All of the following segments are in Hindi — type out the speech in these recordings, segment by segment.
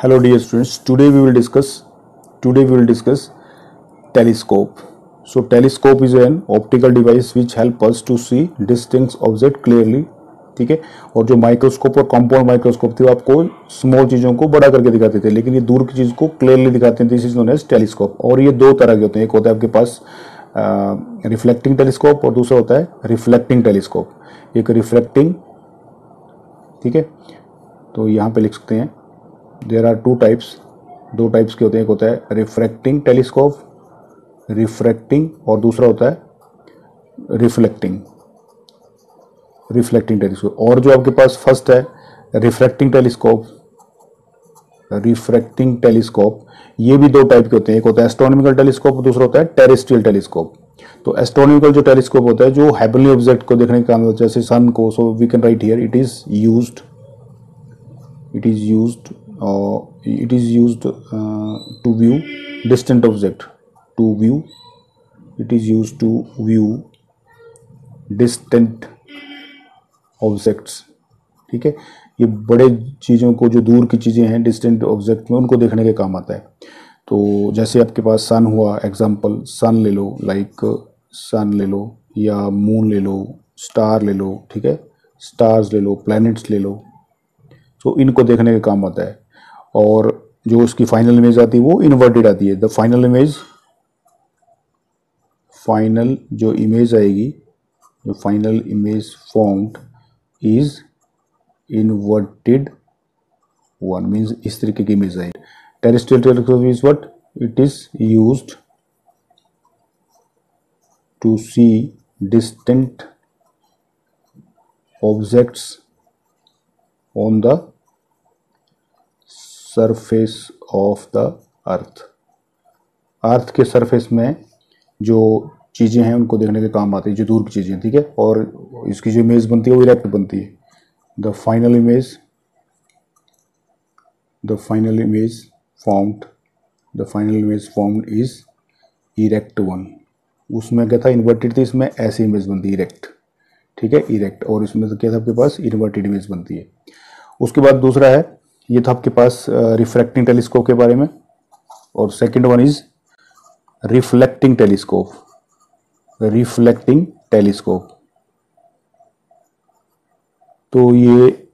Hello dear students, today we will discuss telescope. So telescope is an optical device which help us to see distinct object clearly. ठीक है। और जो माइक्रोस्कोप और कंपाउंड माइक्रोस्कोप थे वो आपको स्मॉल चीज़ों को बड़ा करके दिखाते थे, लेकिन ये दूर की चीज़ को क्लियरली दिखाते हैं। This is known as telescope. और ये दो तरह के होते हैं, एक होता है आपके पास रिफ्लेक्टिंग टेलीस्कोप और दूसरा होता है रिफ्लेक्टिंग टेलीस्कोप। एक रिफ्लेक्टिंग, ठीक है, तो यहाँ पे लिख सकते हैं देयर आर टू टाइप्स, दो टाइप्स के होते हैं। एक होता है रिफ्रैक्टिंग टेलीस्कोप, रिफ्रैक्टिंग, और दूसरा होता है रिफ्लेक्टिंग टेलीस्कोप। और जो आपके पास फर्स्ट है रिफ्रैक्टिंग टेलीस्कोप, ये भी दो टाइप के होते हैं। एक होता है एस्ट्रोनॉमिकल टेलीस्कोप और दूसरा होता है टेरेस्ट्रियल टेलीस्कोप। तो एस्ट्रोनॉमिकल जो टेलीस्कोप होता है जो हेवनली ऑब्जेक्ट को देखने का काम होता है, जैसे सन को, so we can write here it is used to view distant object, it is used to view distant objects। ठीक है, ये बड़े चीज़ों को, जो दूर की चीज़ें हैं डिस्टेंट ऑब्जेक्ट में, उनको देखने के काम आता है। तो जैसे आपके पास सन हुआ, एग्जांपल सन ले लो, लाइक सन ले लो, या मून ले लो, स्टार ले लो, ठीक है, स्टार्स ले लो, प्लैनेट्स ले लो, तो इनको देखने के काम आता है। और जो उसकी फाइनल इमेज आती है वो इन्वर्टेड आती है। द फाइनल जो इमेज आएगी, जो final image formed is inverted one, means इस तरीके की इमेज आएगी। Terrestrial telescope is what, it is used to see distant objects on the surface of the earth के सरफेस में जो चीज़ें हैं उनको देखने के काम आती है, जो दूर की चीज़ें, ठीक है। और इसकी जो इमेज बनती है वो इरेक्ट बनती है। The final image formed is erect one. उसमें क्या था, इन्वर्टेड थी, इसमें ऐसी इमेज बनती है इरेक्ट, ठीक है, इरेक्ट। और इसमें तो क्या था आपके पास, इन्वर्टेड इमेज बनती है। उसके बाद दूसरा है, ये था आपके पास रिफ्रैक्टिंग टेलीस्कोप के बारे में, और second one is reflecting telescope. तो ये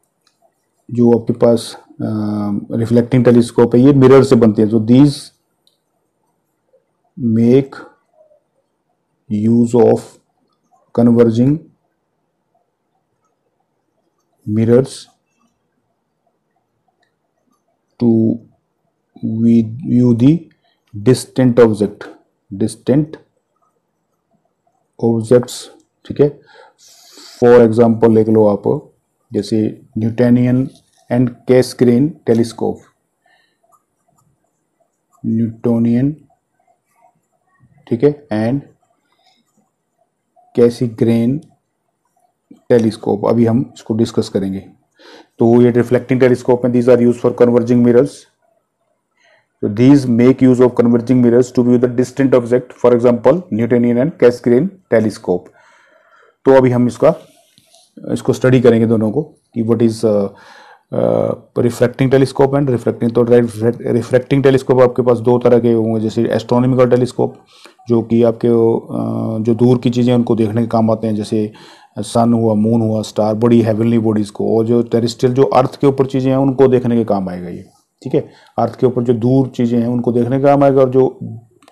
जो आपके पास रिफ्लेक्टिंग टेलीस्कोप है, ये मिरर से बनते हैं। तो these make use of converging mirrors to view the distant objects, ठीक है। फॉर एग्जाम्पल देख लो आप, जैसे न्यूटोनियन एंड कैसग्रेन टेलीस्कोप, ठीक है, एंड कैसग्रेन टेलीस्कोप, अभी हम इसको डिस्कस करेंगे। तो ये रिफ्लेक्टिंग टेलीस्कोप में these are use for converging mirrors. तो these make use of converging mirrors to view the distant object, for example Newtonian and Cassegrain telescope. तो अभी हम इसको स्टडी करेंगे दोनों को, कि what is reflecting telescope and reflecting. तो रिफ्लेक्टिंग टेलीस्कोप आपके पास दो तरह के होंगे, जैसे एस्ट्रोनॉमिकल टेलीस्कोप, जो कि आपके जो दूर की चीज़ें उनको देखने के काम आते हैं, जैसे सन हुआ, मून हुआ, स्टार, बड़ी हेवनली बॉडीज को। और जो टेरेस्ट्रियल, जो अर्थ के ऊपर चीज़ें हैं उनको देखने के काम आएगा ये, ठीक है। अर्थ के ऊपर जो दूर चीज़ें हैं उनको देखने के काम आएगा, और जो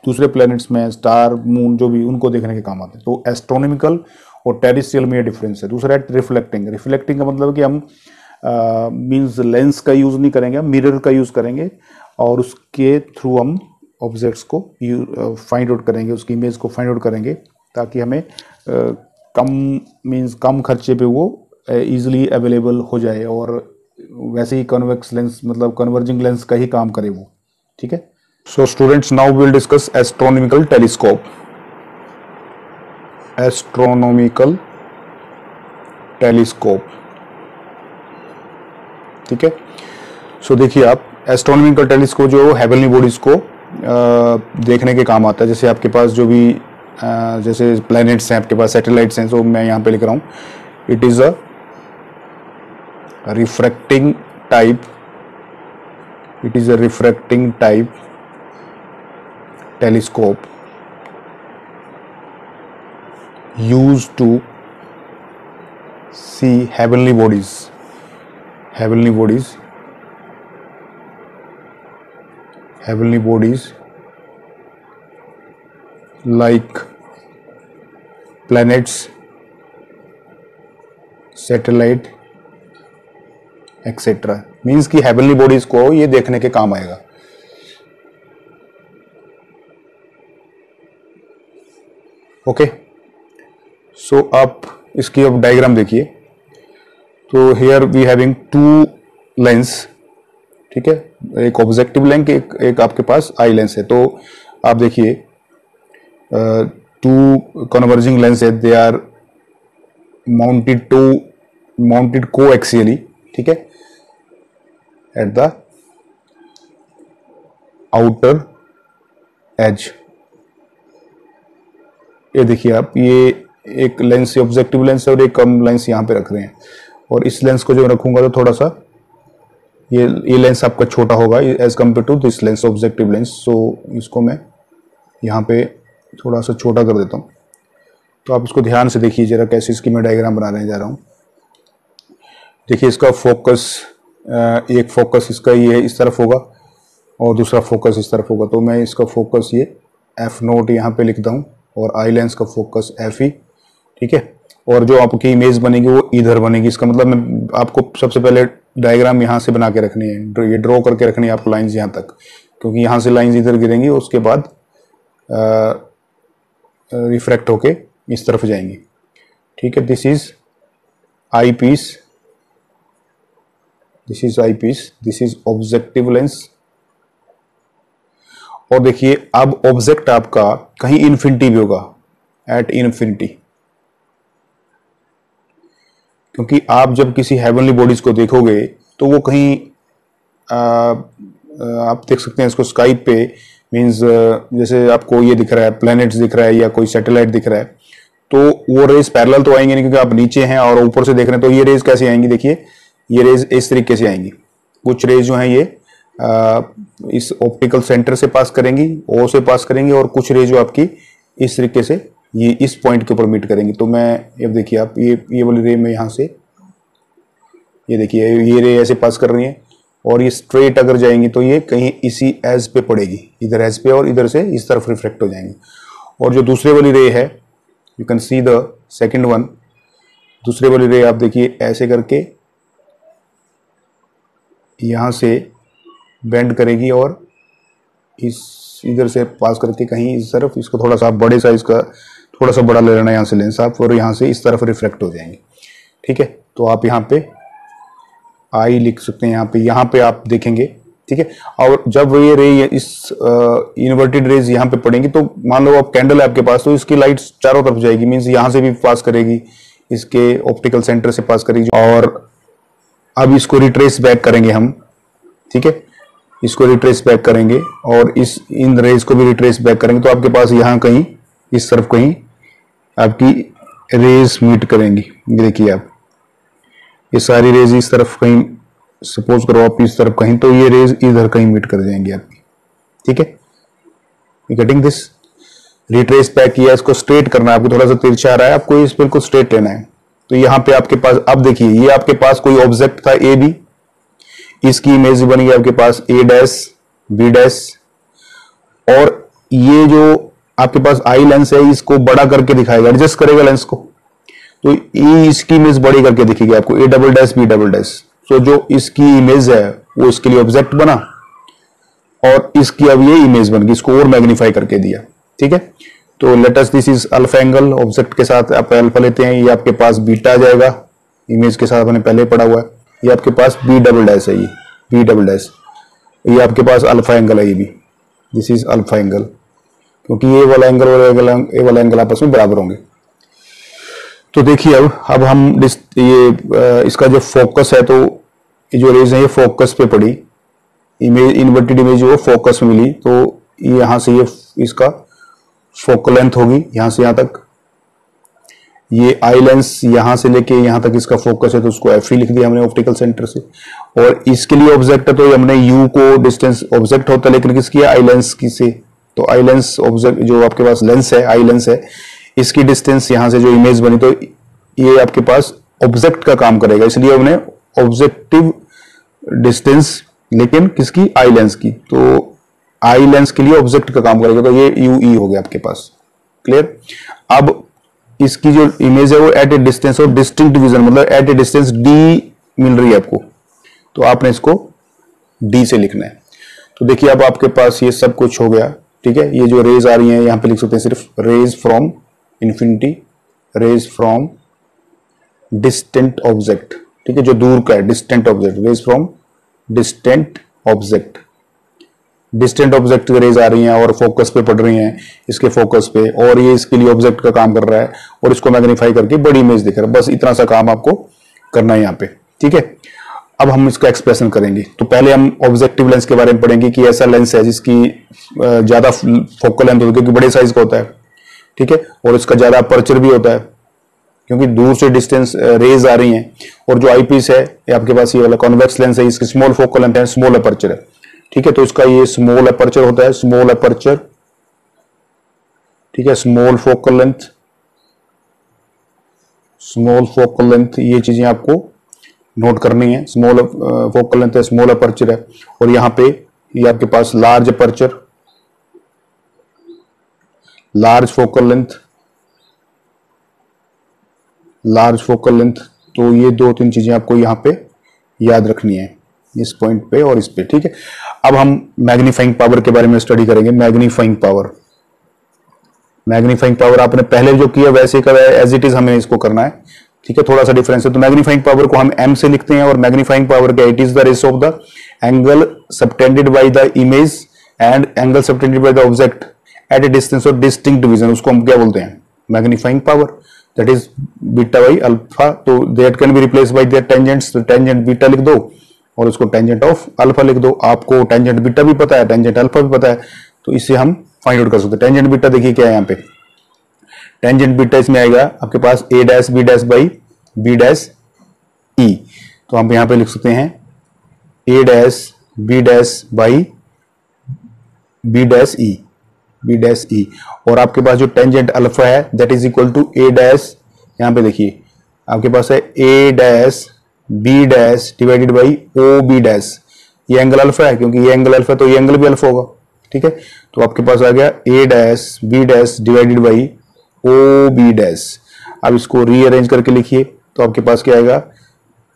दूसरे प्लैनेट्स में स्टार, मून, जो भी, उनको देखने के काम आते हैं। तो एस्ट्रोनॉमिकल और टेरेस्ट्रियल में ये डिफरेंस है। दूसरा है रिफ्लेक्टिंग का मतलब कि हम मीन्स लेंस का यूज़ नहीं करेंगे, हम मिरर का यूज़ करेंगे, और उसके थ्रू हम ऑब्जेक्ट्स को फाइंड आउट करेंगे, उसकी इमेज को फाइंड आउट करेंगे, ताकि हमें कम खर्चे पे वो इजीली अवेलेबल हो जाए, और वैसे ही कन्वेक्स लेंस, मतलब कन्वर्जिंग लेंस का ही काम करे वो, ठीक है। So students, now we will discuss astronomical telescope, ठीक है। सो देखिए आप, एस्ट्रोनॉमिकल टेलीस्कोप जो हेवनली बॉडीज को देखने के काम आता है। जैसे आपके पास जो भी जैसे प्लैनेट्स हैं, आपके पास सैटेलाइट्स हैं, तो मैं यहाँ पे लिख रहा हूँ it is a refracting type It is a refracting type telescope used to see heavenly bodies like planets, satellite etcetera. Means कि हेवनली बॉडीज को ये देखने के काम आएगा। ओके, सो आप इसकी अब डायग्राम देखिए। तो here we having two lens, ठीक है, एक ऑब्जेक्टिव लेंस, एक आपके पास आई लेंस है। तो आप देखिए टू कन्वर्जिंग लेंस है, दे आर माउंटेड कोएक्सियली, ठीक है, एट द आउटर एज। ये देखिए आप, ये एक लेंस ऑब्जेक्टिव लेंस है और एक कम लेंस यहाँ पे रख रहे हैं। और इस लेंस को जो रखूंगा तो थोड़ा सा ये लेंस आपका छोटा होगा as compare to this lens objective lens. So इसको मैं यहाँ पे थोड़ा सा छोटा कर देता हूँ। तो आप इसको ध्यान से देखिए जरा, कैसे इसकी मैं डायग्राम बनाने जा रहा हूँ। देखिए इसका फोकस, एक फोकस इसका ये इस तरफ होगा और दूसरा फोकस इस तरफ होगा। तो मैं इसका फोकस ये f0 यहाँ पे लिखता हूँ और आई लेंस का फोकस fe, ठीक है। और जो आपकी इमेज बनेगी वो इधर बनेगी। इसका मतलब मैं आपको सबसे पहले डायग्राम यहाँ से बना के रखनी है, ये ड्रॉ करके रखनी है आपको लाइंस यहाँ तक, क्योंकि यहाँ से लाइंस इधर गिरेंगी, उसके बाद रिफ्रैक्ट होके इस तरफ जाएंगी, ठीक है। This is eyepiece, this is objective lens. और देखिए अब ऑब्जेक्ट आपका कहीं इन्फिनिटी भी होगा, एट इन्फिनिटी, क्योंकि आप जब किसी हेवनली बॉडीज को देखोगे तो वो कहीं आप देख सकते हैं इसको स्काई पे, मींस जैसे आपको ये दिख रहा है, प्लैनेट्स दिख रहा है या कोई सैटेलाइट दिख रहा है, तो वो रेज पैरेलल तो आएंगे नहीं, क्योंकि आप नीचे हैं और ऊपर से देख रहे हैं। तो ये रेज कैसे आएंगी, देखिए ये रेज इस तरीके से आएंगी। कुछ रेज जो है ये इस ऑप्टिकल सेंटर से पास करेंगी, ओ से पास करेंगी, और कुछ रेज जो आपकी इस तरीके से ये इस पॉइंट के ऊपर मीट करेंगी। तो मैं अब देखिए आप, ये वाली रे में यहाँ से, ये देखिए ये रे ऐसे पास कर रही है और ये स्ट्रेट अगर जाएंगी तो ये कहीं इसी एज पे पड़ेगी, इधर एज पे, और इधर से इस तरफ रिफ्लेक्ट हो जाएंगे। और जो दूसरे वाली रे है, you can see the second one, दूसरे वाली रे आप देखिए ऐसे करके यहाँ से बेंड करेगी और इस इधर से पास करके कहीं इस तरफ, इसको थोड़ा सा बड़े साइज का थोड़ा सा बड़ा ले लेना यहाँ से लेंस आप, और यहाँ से इस तरफ रिफ्लेक्ट हो जाएंगे, ठीक है। तो आप यहाँ पे आई लिख सकते हैं, यहाँ पे आप देखेंगे, ठीक है। और जब ये रे इस इन्वर्टेड रेज यहाँ पे पड़ेंगी, तो मान लो आप कैंडल है आपके पास, तो इसकी लाइट चारों तरफ जाएगी, मीन्स यहाँ से भी पास करेगी, इसके ऑप्टिकल सेंटर से पास करेगी। और अब इसको रिट्रेस बैक करेंगे हम, ठीक है, इसको रिट्रेस बैक करेंगे और इन रेज को भी रिट्रेस बैक करेंगे। तो आपके पास यहाँ कहीं इस तरफ कहीं आपकी रेज मीट करेंगी। ये देखिए आप, ये सारी रेज इस तरफ कहीं, सपोज करो आप इस तरफ कहीं, तो ये रेज इधर कहीं मीट कर जाएंगी आपकी, ठीक है। गेटिंग दिस, रिट्रेस बैक किया, इसको स्ट्रेट करना है आपको, थोड़ा सा तिरछा आ रहा है आपको, इस बिल्कुल स्ट्रेट लेना है। तो यहाँ पे आपके पास, अब देखिए ये आपके पास कोई ऑब्जेक्ट था ए बी, इसकी इमेज बनेगी आपके पास ए डैश बी डैश, और ये जो आपके पास आई लेंस है इसको बड़ा करके दिखाएगा, एडजस्ट करेगा लेंस को, तो ये इसकी इमेज बड़ी करके दिखेगी आपको, A double dash B double dash. तो जो इसकी इमेज है वो इसके लिए ऑब्जेक्ट बना और इसकी अब ये इमेज बन गई, इसको और मैग्नीफाई करके दिया, ठीक है। तो latest this is alpha angle, object के साथ आप अल्फा लेते हैं, ये आपके पास बीटा आ जाएगा, इमेज के साथ मैंने पहले पढ़ा हुआ है। ये आपके पास बी डबल डैश है, ये बी डबल डैश, ये आपके पास अल्फा एंगल है, ये भी दिस इज अल्फा एंगल, क्योंकि ये वाला एंगल और ये वाला एंगल आपस में बराबर होंगे। तो देखिए अब हम ये इसका जो फोकस है, तो जो रेज है ये फोकस पे पड़ी, इमेज इन्वर्टेड इमेज वो फोकस में मिली, तो यहाँ से ये इसका फोकल लेंथ होगी यहाँ से यहाँ तक, ये आई लेंस यहां से लेके यहां तक इसका फोकस है तो उसको एफ लिख दिया हमने ऑप्टिकल सेंटर से। और इसके लिए ऑब्जेक्ट है तो हमने यू को डिस्टेंस ऑब्जेक्ट होता है लेकिन किसकी आई लेंस की से, तो आई लेंस ऑब्जेक्ट जो आपके पास लेंस है आई लेंस है इसकी डिस्टेंस यहां से जो इमेज बनी तो ये आपके पास ऑब्जेक्ट का काम करेगा, इसलिए हमने ऑब्जेक्टिव डिस्टेंस लेकिन किसकी आई लेंस की, तो आई लेंस के लिए ऑब्जेक्ट का काम करेगा तो ये यू ई हो गया आपके पास। क्लियर। अब इसकी जो इमेज है वो एट ए डिस्टेंस और डिस्टिंक्ट विजन मतलब एट ए डिस्टेंस डी मिल रही है आपको, तो आपने इसको डी से लिखना है। तो देखिए अब आपके पास ये सब कुछ हो गया। ठीक है, ये जो रेज आ रही हैं यहां पे लिख सकते हैं सिर्फ rays from infinity, rays from distant object. ठीक है, जो दूर का है distant object, rays from distant object, distant object की रेज आ रही हैं और फोकस पे पड़ रही हैं इसके फोकस पे, और ये इसके लिए ऑब्जेक्ट का काम कर रहा है और इसको मैग्नीफाई करके बड़ी इमेज दिख रहा है। बस इतना सा काम आपको करना है यहाँ पे। ठीक है, अब हम इसका एक्सप्रेशन करेंगे। तो पहले हम ऑब्जेक्टिव लेंस के बारे में पढ़ेंगे कि ऐसा लेंस है जिसकी ज्यादा फोकल लेंथ होती है क्योंकि बड़े साइज का होता है। ठीक है, और इसका ज्यादा अपर्चर भी होता है क्योंकि दूर से डिस्टेंस रेज आ रही हैं, और जो आईपीस है ये आपके पास ये वाला कॉन्वेक्स लेंस है, इसकी स्मॉल फोकल लेंथ है, स्मॉल अपर्चर है। ठीक है, तो इसका ये स्मॉल अपर्चर होता है, स्मॉल अपर्चर। ठीक है, small focal length, small focal length, ये चीजें आपको नोट करनी है। स्मॉल फोकल लेंथ है, स्मॉल अपर्चर है, और यहां पे ये आपके पास large aperture, large focal length, large focal length. तो ये दो तीन चीजें आपको यहां पे याद रखनी है इस पॉइंट पे और इस पे। ठीक है, अब हम मैग्नीफाइंग पावर के बारे में स्टडी करेंगे। मैग्नीफाइंग पावर, मैग्नीफाइंग पावर आपने पहले जो किया वैसे का एज इट इज हमें इसको करना है। ठीक है, थोड़ा सा डिफरेंस है। तो मैग्नीफाइंग पावर को हम एम से लिखते हैं और मैग्नीफाइंग पावर क्या, it is the ratio of the angle subtended by the image and angle subtended by the object at a distance और डिस्टिंक्ट डिवीजन, उसको हम क्या बोलते हैं, magnifying power. That is beta by alpha, तो that can be replace by their tangents, तो टेंजेंट बीटा लिख दो और उसको टेंजेंट ऑफ अल्फा लिख दो। आपको टेंजेंट बीटा भी पता है, टेंजेंट अल्फा भी पता है, तो इससे हम फाइंड आउट कर सकते हैं। टेंजेंट बीटा देखिए क्या है यहाँ पे, टेंजेंट बीटा इसमें आएगा आपके पास A dash B dash by B dash E, तो हम यहाँ पे लिख सकते हैं A dash B dash by B dash E, B dash E. और आपके पास जो टेंजेंट अल्फा है that is equal to A dash, यहाँ पे देखिए आपके पास है A dash B dash divided by O B dash. ये एंगल अल्फा है, क्योंकि ये एंगल अल्फा तो ये एंगल भी अल्फा होगा। ठीक है, तो आपके पास आ गया A dash B dash divided by O B dash. अब इसको रीअरेंज करके लिखिए तो आपके पास क्या आएगा,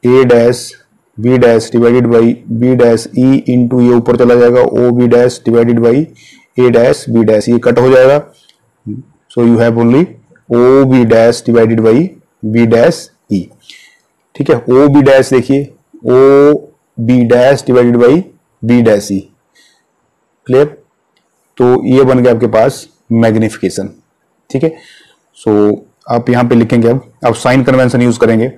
A dash B dash divided by B dash E into ये ऊपर चला जाएगा O B dash divided by A dash B dash, ये कट हो जाएगा। So you have only O B dash divided by B dash E. ठीक है, ओ बी डैश देखिए O B dash divided by B dash E. Clear, तो ये बन गया आपके पास मैग्निफिकेशन। ठीक है, सो आप यहां पे लिखेंगे अब साइन कन्वेंशन यूज करेंगे।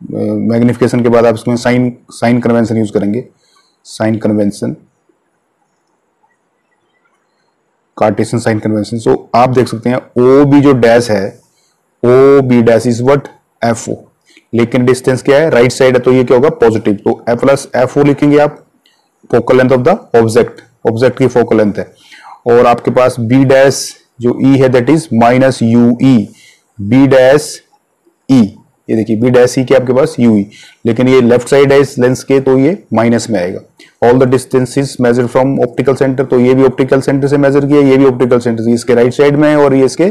मैग्निफिकेशन के बाद आप इसमें साइन कन्वेंशन यूज करेंगे। Sign convention, Cartesian sign convention. So आप देख सकते हैं ओ बी जो डैश है, O B dash is what, F O, लेकिन डिस्टेंस क्या है, राइट साइड है, तो ये क्या होगा, पॉजिटिव, तो एफ प्लस एफ ओ लिखेंगे आप। Focal length of the object, object की फोकल लेंथ है। और आपके पास बी डैश जो ई है that is minus U E, B dash E, ये देखिए बी डैश ई के आपके पास यू ई, लेकिन ये लेफ्ट साइड है इस लेंस के तो ये माइनस में आएगा। All the distances measure from optical centre, तो ये भी ऑप्टिकल सेंटर से मेजर किया, ये भी ऑप्टिकल सेंटर से, इसके राइट साइड में है और ये इसके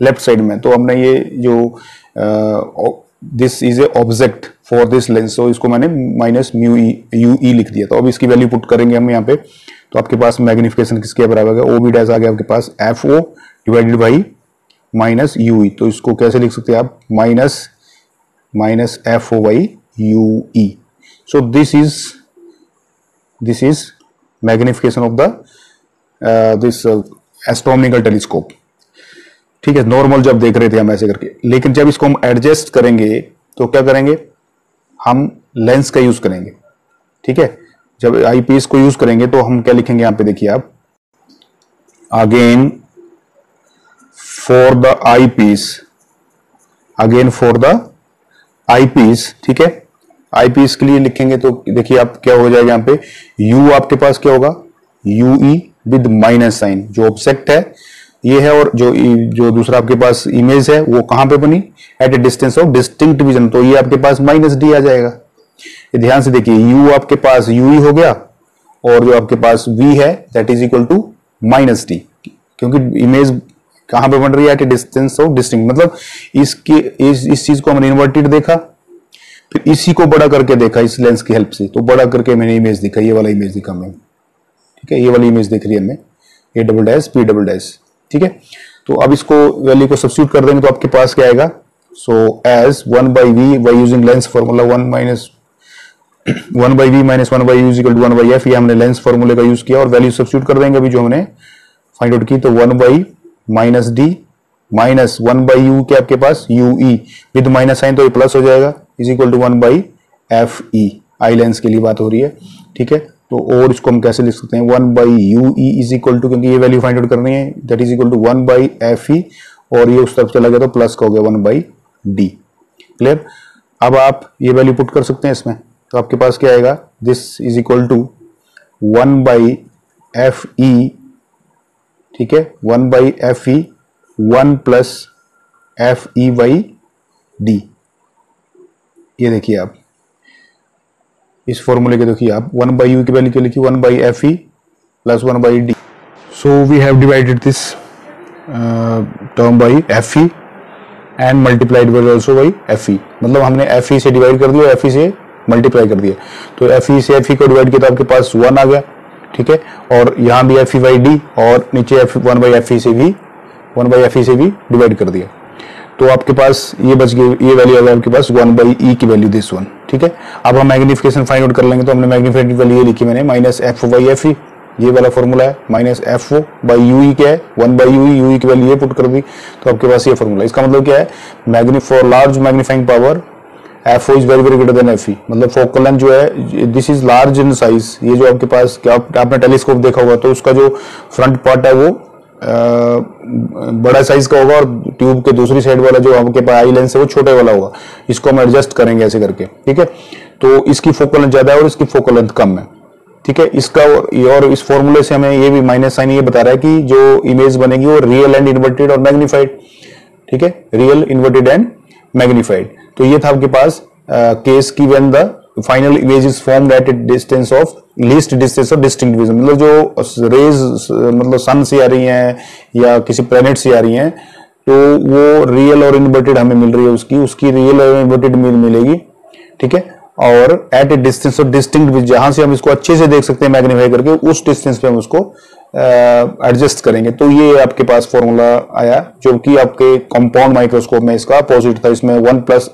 लेफ्ट साइड में। तो हमने ये जो this is a object for this lens, तो इसको मैंने माइनस म्यू यू ई लिख दिया। तो अब इसकी वैल्यू पुट करेंगे हम यहाँ पे, तो आपके पास मैग्निफिकेशन किसके बराबर है, ओ बी डैश आ गया आपके पास F O divided by minus U E. तो इसको कैसे लिख सकते हैं आप, minus F O by U E. So this is magnification of the this astronomical telescope. ठीक है, नॉर्मल जब देख रहे थे हम ऐसे करके, लेकिन जब इसको हम एडजस्ट करेंगे तो क्या करेंगे, हम लेंस का यूज करेंगे। ठीक है, जब आईपीएस को यूज करेंगे तो हम क्या लिखेंगे यहां पे देखिए आप, again for the eyepiece again for the eyepiece, ठीक है, आई पीस के लिए लिखेंगे तो देखिए आप क्या हो जाएगा यहाँ पे, यू आपके पास क्या होगा, U E with minus sign, जो ऑब्जेक्ट है ये है, और जो दूसरा आपके पास इमेज है वो कहां पे बनी, at a distance of distinct vision, तो ये आपके पास माइनस डी आ जाएगा। ये ध्यान से देखिए, यू आपके पास यू ई हो गया, और जो आपके पास वी है that is equal to minus D, क्योंकि इमेज कहां पे बन रही है, at a distance of distinct, मतलब इस चीज को हमने इन्वर्टेड देखा, फिर इसी को बड़ा करके देखा इस लेंस की हेल्प से, तो बड़ा करके मैंने इमेज दिखा, ये वाला इमेज दिखा मैं, ठीक है, ये वाली इमेज दिख रही है हमें, ए double dash P double dash, ठीक है। तो अब इसको वैल्यू को सब्स्टिट्यूट कर देंगे तो आपके पास क्या आएगा, so as 1 by V by using lens formula 1 by V minus 1 by U equal to 1 by F, ये हमने लेंस फॉर्मूले का यूज किया और वैल्यू सब्स्टिट्यूट कर देंगे अभी जो हमने फाइंड आउट की, तो 1 by minus D minus 1 by U क्या आपके पास U E with minus sign, तो ये प्लस हो जाएगा, is equal to 1 by F E, eye lens के लिए बात हो रही है, ठीक है। तो और इसको हम कैसे लिख सकते हैं, 1 by U E is equal to, क्योंकि ये वैल्यू फाइंड आउट करनी है, that is equal to 1 by F E, और ये उस तरफ चला गया तो प्लस का हो गया 1 बाई डी, क्लियर। अब आप ये वैल्यू पुट कर सकते हैं इसमें, तो आपके पास क्या आएगा, this is equal to 1 by F E, ठीक है, 1 by F E 1 plus F E by D, ये देखिए आप इस फॉर्मूले के देखिए आप 1 बाई यू की वैल्यू क्या लिखी, 1 by F E plus 1 by D, so we have divided this term by F E and multiplied by also by F E, मतलब हमने एफ ई से डिवाइड कर दिया, एफ ई से मल्टीप्लाई कर दिया, तो एफ ई से एफ ई को डिवाइड किया तो आपके पास 1 आ गया, ठीक है, और यहाँ भी एफ ई बाई डी और नीचे 1 बाई एफ ई से भी 1 बाई एफ ई से भी डिवाइड कर दिया, तो आपके पास ये बच गई, ये वैल्यू आ गया आपके पास 1 बाई ई की वैल्यू दिस वन, ठीक है। अब हम मैग्निफिकेशन फाइंड आउट कर लेंगे, तो हमने मैग्निफिकेशन वैल्यू ये लिखी मैंने minus F by F E, ये वाला फॉर्मूला है, minus F O by U E क्या है 1 बाई यू ई की वैल्यू ये पुट कर दी, तो आपके पास ये फॉर्मूला, इसका मतलब क्या है, for large magnifying power F O is very very greater than F E, मतलब फोकल लेंथ जो है this is large in size, ये जो आपके पास क्या आपने टेलीस्कोप देखा होगा तो उसका जो फ्रंट पार्ट है वो बड़ा साइज का होगा, और ट्यूब के दूसरी साइड वाला जो आपके पास आई लेंस है वो छोटे वाला होगा, इसको हम एडजस्ट करेंगे ऐसे करके, ठीक है। तो इसकी फोकल लेंथ ज्यादा है और इसकी फोकल लेंथ कम है, ठीक है। इसका और इस फॉर्मूले से हमें ये भी माइनस साइन ये बता रहा है कि जो इमेज बनेगी वो रियल एंड इन्वर्टेड और मैग्नीफाइड, ठीक है, रियल इन्वर्टेड एंड मैग्नीफाइड। तो ये था आपके पास केस की when the final image is formed at a distance of least distance of distinct vision, मतलब जो रेज मतलब सन से आ रही हैं या किसी प्लेनेट से आ रही हैं तो वो रियल और इन्वर्टेड हमें मिल रही है, उसकी रियल और इन्वर्टेड मिलेगी, ठीक है। और at a distance of distinct vision, जहां से हम इसको अच्छे से देख सकते हैं मैग्नीफाई करके, उस डिस्टेंस पे हम उसको एडजस्ट करेंगे। तो ये आपके पास फॉर्मूला आया जो कि आपके कंपाउंड माइक्रोस्कोप में इसका अपोजिट था, इसमें 1 प्लस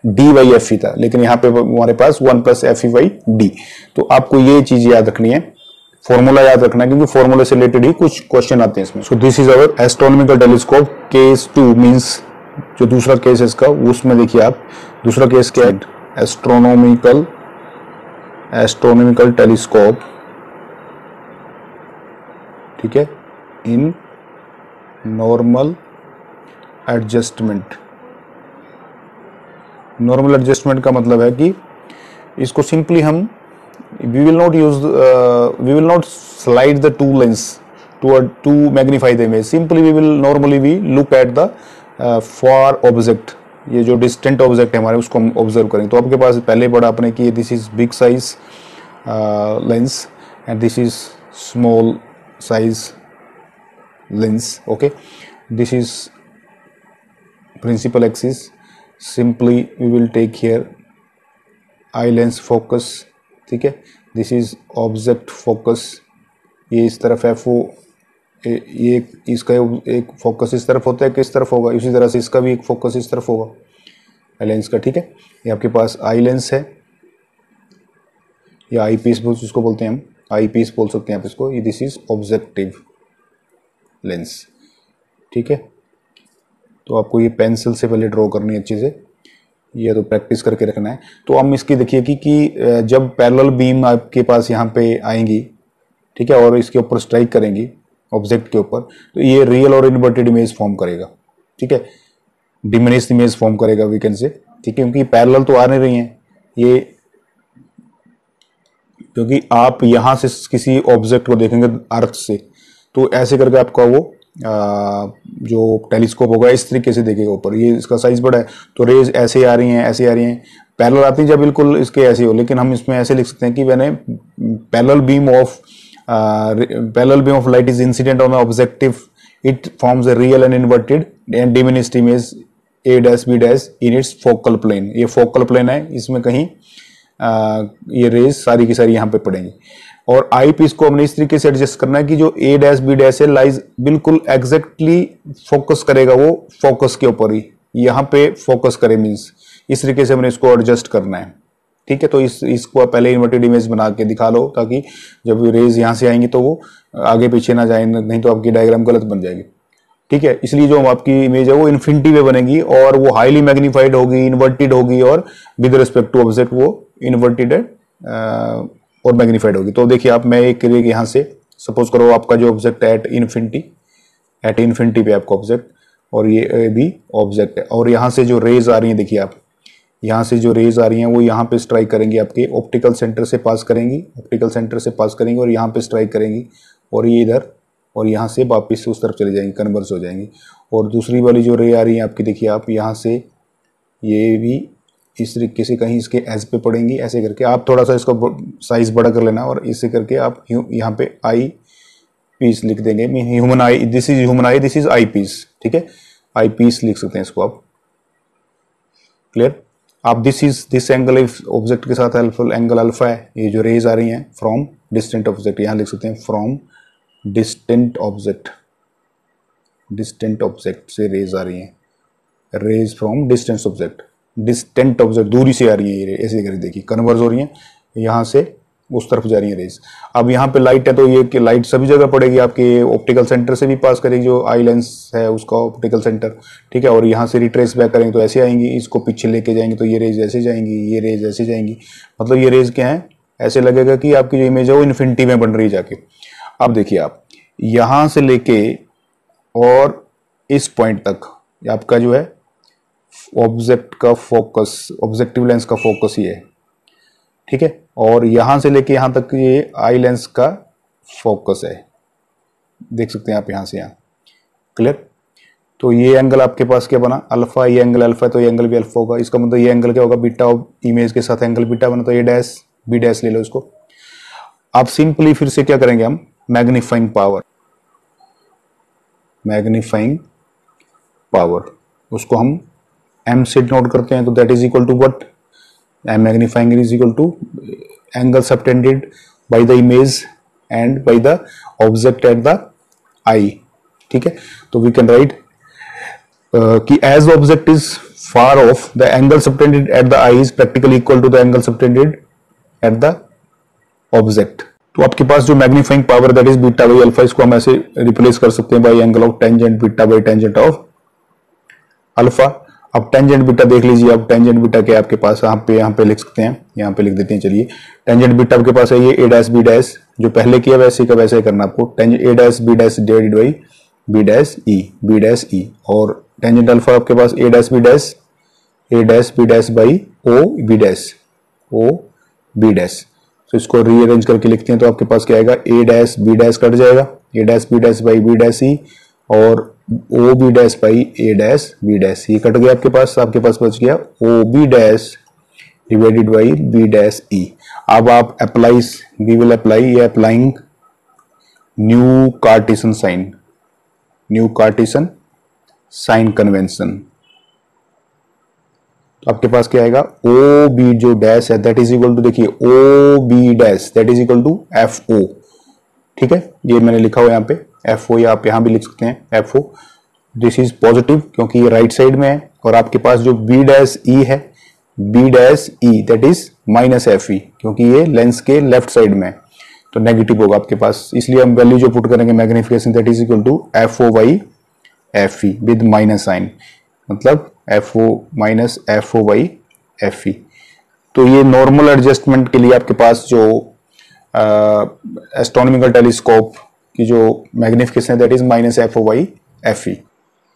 डी बाई एफ ई था, लेकिन यहाँ पे हमारे पास 1 plus F E by D. तो आपको ये चीज याद रखनी है, फॉर्मूला याद रखना है, क्योंकि फॉर्मूले से रिलेटेड ही कुछ क्वेश्चन आते हैं इसमें। सो this is our astronomical telescope case 2 means जो दूसरा केस है इसका, उसमें देखिए आप दूसरा केस क्या है, एस्ट्रोनॉमिकल टेलीस्कोप, ठीक है, in normal adjustment. Normal adjustment का मतलब है कि इसको सिंपली हम we will not slide the two lens to magnify the image, simply we will normally look at the far object, ये जो डिस्टेंट ऑब्जेक्ट है हमारे उसको हम ऑब्जर्व करेंगे। तो आपके पास पहले पढ़ा आपने कि this is big size lens and this is small size lens, okay, this is principal axis, simply we will take here eye lens focus, ठीक है, दिस इज ऑब्जेक्ट फोकस, ये इस तरफ एफ ओ, ये इसका एक फोकस इस तरफ होता है, किस तरफ होगा, इसी तरह से इसका भी एक फोकस इस तरफ होगा लेंस का, ठीक है। ये आपके पास आई लेंस है या आई पीस इसको बोलते हैं हम, आई पीस बोल सकते हैं आप इसको, ये दिस इज ऑब्जेक्टिव लेंस, ठीक है। तो आपको ये पेंसिल से पहले ड्रॉ करनी है अच्छे से, ये तो प्रैक्टिस करके रखना है। तो हम इसकी देखिए कि जब पैरेलल बीम आपके पास यहाँ पे आएंगी, ठीक है, और इसके ऊपर स्ट्राइक करेंगी ऑब्जेक्ट के ऊपर, तो ये रियल और इन्वर्टेड इमेज फॉर्म करेगा, ठीक है। डिमिनिश इमेज फॉर्म करेगा वी कैन से, ठीक है, क्योंकि पैरेलल तो आ नहीं रही हैं ये, क्योंकि आप यहां से किसी ऑब्जेक्ट को देखेंगे अर्थ से तो ऐसे करके आपका वो जो टेलीस्कोप होगा इस तरीके से देखेगा ऊपर, ये इसका साइज बड़ा है तो रेज ऐसे आ रही हैं, ऐसे आ रही हैं, पैरेलल आती है जब बिल्कुल इसके ऐसे हो, लेकिन हम इसमें ऐसे लिख सकते हैं कि मैंने parallel beam of light is incident on objective, it forms a real and inverted and diminished image a dash b dash in its focal plane। ये फोकल प्लेन है, इसमें कहीं ये रेज सारी की सारी यहाँ पे पड़ेंगी। और आई पीस को हमने इस तरीके से एडजस्ट करना है कि जो ए डैश बी डैश है लाइज बिल्कुल एग्जैक्टली फोकस करेगा, वो फोकस के ऊपर ही यहाँ पे फोकस करे, मीन्स इस तरीके से हमने इसको एडजस्ट करना है, ठीक है। तो इसको पहले इन्वर्टेड इमेज बना के दिखा लो ताकि जब रेज यहाँ से आएंगी तो वो आगे पीछे ना जाए, नहीं तो आपकी डायग्राम गलत बन जाएगी, ठीक है। इसलिए जो आपकी इमेज है वो इन्फिनिटी में बनेगी और वो हाईली मैग्नीफाइड होगी, इन्वर्टेड होगी और विद रिस्पेक्ट टू ऑब्जेक्ट वो इन्वर्टेड और मैग्नीफाइड होगी। तो देखिए आप, मैं एक यहाँ से सपोज करो आपका जो ऑब्जेक्ट है एट इन्फिनिटी पे आपका ऑब्जेक्ट, और ये भी ऑब्जेक्ट है, और यहाँ से जो रेज आ रही हैं देखिए आप, यहाँ से जो रेज आ रही हैं वो यहाँ पे स्ट्राइक करेंगी, आपके ऑप्टिकल सेंटर से पास करेंगी और यहाँ पे स्ट्राइक करेंगी, और ये इधर और यहाँ से वापस उस तरफ चली जाएंगी, कन्वर्स हो जाएंगी। और दूसरी वाली जो रे आ रही है आपकी देखिए आप, यहाँ से ये भी इस तरीके से कहीं इसके एज पे पड़ेंगी, ऐसे करके आप थोड़ा सा इसका साइज बड़ा कर लेना, और इसे करके आप यहाँ पे आई पीस लिख देंगे, human eye, this is human eye, this is eyepiece, ठीक है, आई पीस लिख सकते हैं इसको आप, क्लियर। आप दिस एंगल ऑब्जेक्ट के साथ एंगल अल्फा है, ये जो रेज आ रही हैं फ्रॉम डिस्टेंट ऑब्जेक्ट, यहाँ लिख सकते हैं फ्रॉम डिस्टेंट ऑब्जेक्ट से रेज आ रही हैं, रेज फ्रॉम डिस्टेंट ऑब्जेक्ट दूरी से आ रही है, ये ऐसे करके देखिए कन्वर्ज हो रही हैं, यहाँ से उस तरफ जा रही है रेज। अब यहाँ पे लाइट है तो ये लाइट सभी जगह पड़ेगी, आपके ऑप्टिकल सेंटर से भी पास करेगी, जो आई लेंस है उसका ऑप्टिकल सेंटर, ठीक है, और यहाँ से रिट्रेस बैक करेंगे तो ऐसे आएंगी, इसको पीछे लेके जाएंगे तो ये रेज ऐसे जाएंगी, ये रेज ऐसे जाएंगी, मतलब ये रेज क्या है, ऐसे लगेगा कि आपकी जो इमेज है वो इन्फिनिटी में बन रही है जाके। अब देखिए आप यहाँ से लेके और इस पॉइंट तक आपका जो है ऑब्जेक्ट का फोकस, ऑब्जेक्टिव लेंस का फोकस ही है, ठीक है, और यहां से लेके यहां तक ये आई लेंस का फोकस है, देख सकते हैं आप यहां से यहां, क्लियर। तो ये एंगल आपके पास क्या बना, अल्फा, ये एंगल अल्फा है तो ये एंगल भी अल्फा होगा, इसका मतलब ये एंगल क्या होगा, बीटा ऑफ इमेज के साथ एंगल बीटा बना, तो ये डैश बी डैश ले लो इसको। आप सिंपली फिर से क्या करेंगे हम, मैग्नीफाइंग पावर उसको हम m से नोट करते हैं, तो that is equal to what, m magnifying is equal to angle subtended by the image and by the object at the eye, ठीक है। तो वी कैन राइट कि as object is far off, the angle subtended at the eye is practically equal to the angle subtended at the object. तो आपके पास जो magnifying power that is beta by alpha, इसको हम ऐसे रिप्लेस कर सकते हैं by angle of tangent beta by tangent of alpha. अब टेंजेंट बीटा देख लीजिए, अब टेंजेंट बीटा के आपके पास यहाँ पे लिख सकते हैं, यहाँ पे लिख देते हैं, चलिए टेंजेंट बीटा आपके पास है ये ए डैश बी डैश, जो पहले किया वैसे का वैसे करना आपको, tangent A dash B dash divided by B dash E, और टेंजेंट अल्फा आपके पास A dash B dash by O B dash. तो इसको रीअरेंज करके लिखते हैं तो आपके पास क्या आएगा, A dash B dash cut जाएगा, A dash B dash by B dash E, और O B dash by A dash B dash, ये कट गया आपके पास बच गया O B dash divided by B dash E. अब आप we will apply applying new Cartesian sign convention. तो आपके पास क्या आएगा, ओ बी जो डैश है दैट इज इक्वल टू, देखिए O B dash that is equal to F O, ठीक है, ये मैंने लिखा हुआ यहाँ पे एफ ओ, या आप यहाँ भी लिख सकते हैं F O, this is positive क्योंकि ये राइट साइड में है, और आपके पास जो बी डैश ई है, B dash E that is minus F E, क्योंकि ये लेंस के लेफ्ट साइड में है तो नेगेटिव होगा आपके पास, इसलिए हम वैल्यू जो पुट करेंगे magnification that is equal to F O by F E with minus sign, मतलब F O minus F O by F E. तो ये नॉर्मल एडजस्टमेंट के लिए आपके पास जो एस्ट्रोनॉमिकल टेलीस्कोप की जो मैग्निफिकेशन है that is minus F O by F E.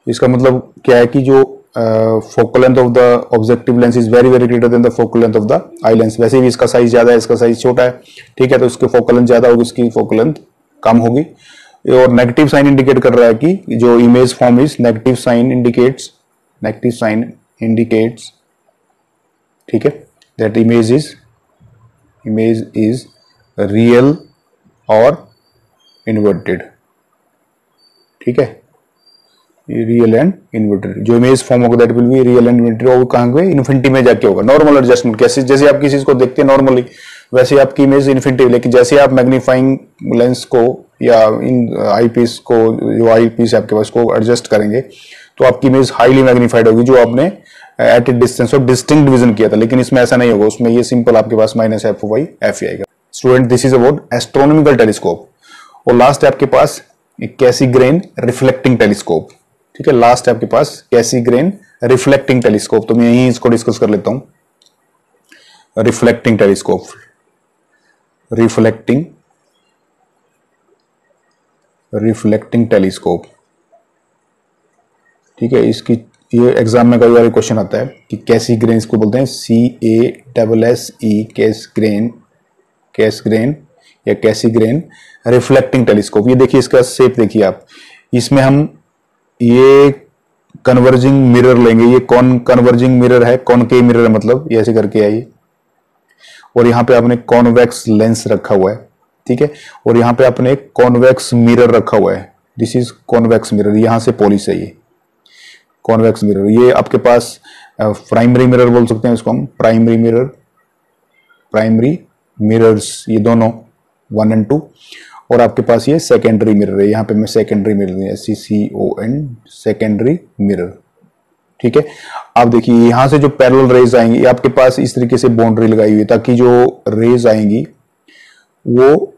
इसका मतलब क्या है कि जो focal length of the objective lens is very very greater than the focal length of the eye lens. वैसे भी इसका साइज ज्यादा है, इसका साइज छोटा है, ठीक है, तो इसकी फोकल लेंथ ज्यादा होगी, इसकी फोकल लेंथ कम होगी। और नेगेटिव साइन इंडिकेट कर रहा है कि जो image form is negative sign indicates, ठीक है, दैट इमेज इज रियल और इन्वर्टेड, ठीक है, रियल एंड इन्वर्टेड। जो इमेज फॉर्म होगा that will be real and inverted, और कहां पे इन्फिनिटी में जाके होगा। नॉर्मल एडजस्टमेंट कैसे, जैसे आप किसी चीज को देखते हैं नॉर्मली वैसे आपकी इमेज इन्फिनिटी, लेकिन जैसे आप मैग्नीफाइंग लेंस को या इन आई पीस को, जो आई पीस आपके पास को एडजस्ट करेंगे तो आपकी इमेज हाईली मैग्नीफाइड होगी, जो आपने at a distance of distinct vision किया था। लेकिन इसमें ऐसा नहीं होगा, उसमें ये सिंपल आपके पास -f/f आएगा। Student, this is about astronomical telescope. और लास्ट है आपके पास कैसीग्रेन रिफ्लेक्टिंग टेलीस्कोप, ठीक है, लास्ट है आपके पास कैसीग्रेन रिफ्लेक्टिंग टेलीस्कोप। तो मैं यही इसको डिस्कस कर लेता हूं। रिफ्लेक्टिंग टेलीस्कोप, रिफ्लेक्टिंग टेलीस्कोप, ठीक है, इसकी ये एग्जाम में कई बार क्वेश्चन आता है कि कैसीग्रेन, इसको बोलते हैं CASSE, कैसग्रेन या कैसीग्रेन रिफ्लेक्टिंग टेलीस्कोप। ये देखिए इसका शेप देखिए आप, इसमें हम ये कन्वर्जिंग मिरर लेंगे, ये कौन कन्वर्जिंग मिरर है, कॉनकेव मिरर है, मतलब ये ऐसे करके आइए, और यहाँ पे आपने कॉन्वेक्स लेंस रखा हुआ है, ठीक है, और यहाँ पे आपने एक कॉन्वेक्स मिरर रखा हुआ है, दिस इज कॉन्वेक्स मिरर, यहां से पॉलिश है ये कॉन्वेक्स मिरर। ये आपके पास प्राइमरी मिरर बोल सकते हैं इसको हम, प्राइमरी मिरर्स, ये दोनों 1 और 2, और आपके पास ये सेकेंडरी मिरर है, यहाँ पे मैं secondary mirror SECON secondary mirror, ठीक है। आप देखिए यहां से जो पैरेलल रेज आएंगी, ये आपके पास इस तरीके से बाउंड्री लगाई हुई है ताकि जो रेज आएंगी वो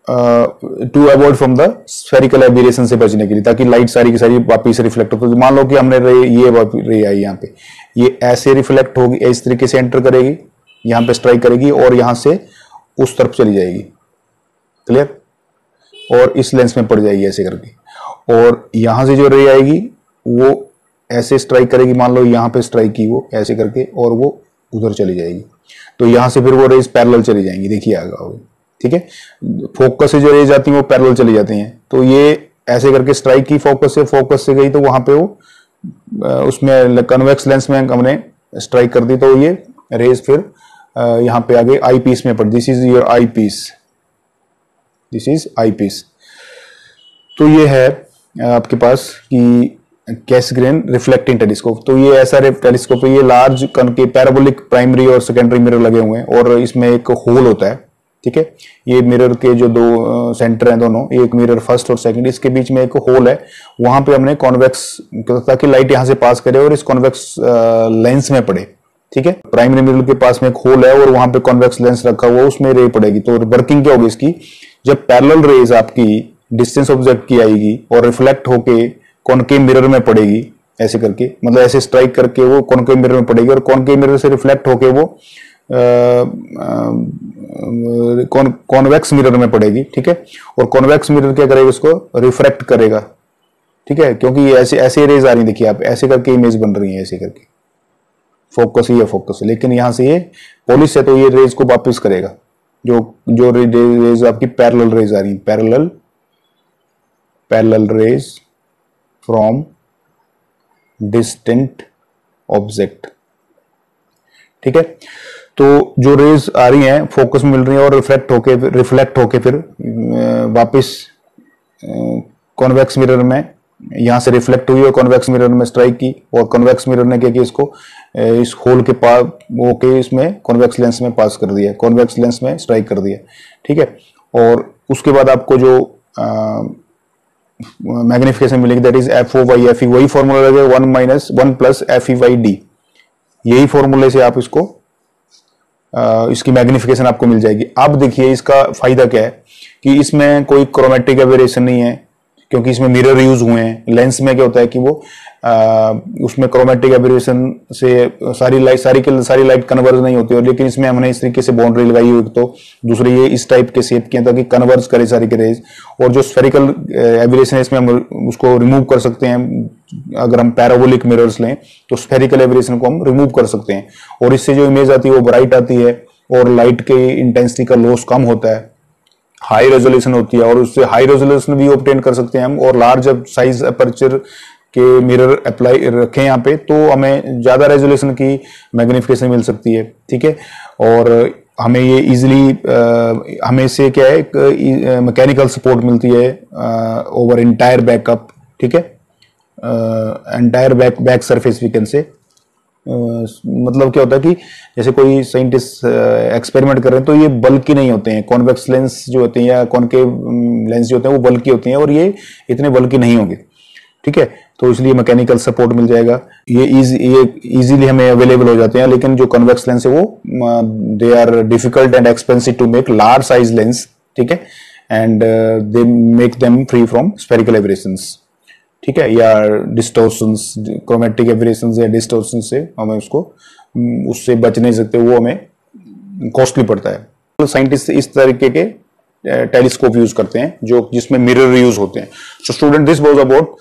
to avoid from the spherical aberration से बचने के लिए, ताकि लाइट सारी की सारी वापिस रिफ्लेक्ट हो। तो मान लो कि हमने ये रे आई यहाँ पे, ये ऐसे रिफ्लेक्ट होगी, इस तरीके से एंटर करेगी, यहाँ पे स्ट्राइक करेगी और यहाँ से उस तरफ चली जाएगी, क्लियर, और इस लेंस में पड़ जाएगी ऐसे करके। और यहां से जो रे आएगी वो ऐसे स्ट्राइक करेगी, मान लो यहाँ पे स्ट्राइक की वो ऐसे करके, और वो उधर चली जाएगी। तो यहां से फिर वो रेज पैरेलल चली जाएंगी, देखिए आएगा, ठीक है। फोकस से जो रेज आती है वो पैरेलल चली जाती हैं। तो ये ऐसे करके स्ट्राइक की, फोकस से गई, तो वहां पे वो उसमें कन्वेक्स लेंस में हमने स्ट्राइक कर दी, तो ये रेज फिर यहाँ पे आगे आई पीस में पड़, this is your eyepiece, this is eyepiece. तो ये है आपके पास कि कैसग्रेन रिफ्लेक्टिंग टेलीस्कोप। तो ये ऐसा टेलीस्कोप है, ये लार्ज के पैराबोलिक प्राइमरी और सेकेंडरी मिरर लगे हुए हैं, और इसमें एक होल होता है, ठीक है। ये मिरर के जो दो सेंटर हैं दोनों, एक मिरर फर्स्ट और सेकंड, इसके बीच में एक होल है, वहां पे हमने कॉन्वेक्स, ताकि लाइट यहां से पास करे और इस कॉन्वेक्स लेंस में पड़े, ठीक है। प्राइमरी मिरर के पास में एक होल है और वहां पे कॉन्वेक्स लेंस रखा हुआ, उसमें रे पड़ेगी। तो वर्किंग क्या होगी इसकी, जब पैरेलल रेज आपकी डिस्टेंस ऑब्जेक्ट की आएगी और रिफ्लेक्ट होके कॉनकेव मिरर में पड़ेगी, ऐसे करके, मतलब ऐसे स्ट्राइक करके वो कॉनकेव मिरर में पड़ेगी, और कॉनकेव मिरर से रिफ्लेक्ट होके वो कॉन्वेक्स मिरर में पड़ेगी, ठीक है। और कॉन्वेक्स मिरर क्या करेगा, उसको रिफ्रैक्ट करेगा, ठीक है, क्योंकि ये ऐसे ऐसे रेज आ रही, देखिए आप ऐसे करके इमेज बन रही है, ऐसे करके फोकस ही है, फोकस है, लेकिन यहां से ये पॉलिश है तो ये रेज को वापस करेगा। जो रेज आपकी पैरेलल रेज आ रही है, parallel raise from distant object, ठीक है। तो जो रेज आ रही हैं फोकस में मिल रही है और रिफ्लेक्ट होके फिर वापस कॉन्वेक्स मिरर में, यहां से रिफ्लेक्ट हुई और कॉन्वेक्स मिरर में स्ट्राइक की, और कॉन्वेक्स मिरर ने क्या किया, इसको इस होल के पास होके इसमें कॉन्वेक्स लेंस में पास कर दिया, कॉन्वेक्स लेंस में स्ट्राइक कर दिया, ठीक है। और उसके बाद आपको जो मैग्निफिकेशन मिलेगी दैट इज FO/FE, वही फॉर्मूला लगेगा 1 + FE/D, यही फॉर्मूले से आप इसको इसकी मैग्निफिकेशन आपको मिल जाएगी। अब देखिए इसका फायदा क्या है कि इसमें कोई क्रोमेटिक एबरेशन नहीं है, क्योंकि इसमें मिरर यूज हुए हैं। लेंस में क्या होता है कि वो उसमें क्रोमेटिक एब्रेशन से सारी लाइट कन्वर्ज नहीं होती है, लेकिन इसमें हमने इस तरीके से बाउंड्री लगाई हुई, तो दूसरे ये इस टाइप के शेप के हैं ताकि कन्वर्ज करे सारी के रेज। और जो स्फेरिकल एब्रेशन है इसमें हम उसको रिमूव कर सकते हैं, अगर हम पैराबोलिक मिरर्स लें तो स्फेरिकल एब्रेशन को हम रिमूव कर सकते हैं, और इससे जो इमेज आती है वो ब्राइट आती है और लाइट के इंटेंसिटी का लॉस कम होता है, हाई रेजोल्यूशन होती है, और उससे हाई रेजोल्यूशन भी ऑब्टेन कर सकते हैं हम। और लार्ज साइज अपर्चर के मिरर अप्लाई रखें यहाँ पे तो हमें ज्यादा रेजोल्यूशन की मैग्निफिकेशन मिल सकती है, ठीक है। और हमें ये इजीली हमें से क्या है मैकेनिकल सपोर्ट मिलती है ओवर इंटायर बैकअप, ठीक है, entire back surface we can say. मतलब क्या होता है कि जैसे कोई साइंटिस्ट एक्सपेरिमेंट कर रहे हैं तो ये बल्कि नहीं होते हैं, कॉन्वेक्स लेंस जो होते हैं या कॉनकेव लेंस जो होते हैं वो बल्कि होते हैं, और ये इतने बल्कि नहीं होंगे, ठीक है। तो इसलिए मैकेनिकल सपोर्ट मिल जाएगा, ये इजीली हमें अवेलेबल हो जाते हैं। लेकिन जो कन्वेक्स लेंस है वो they are difficult and expensive to make large size lens, ठीक है, and they make them free from spherical aberrations, ठीक है, या डिस्टोर्शंस, क्रोमेटिक एब्रेशंस या डिस्टोर्शंस से हमें उससे बच नहीं सकते, वो हमें कॉस्टली पड़ता है। तो साइंटिस्ट इस तरीके के टेलीस्कोप यूज करते हैं जो जिसमें मिरर यूज होते हैं। So student, this was about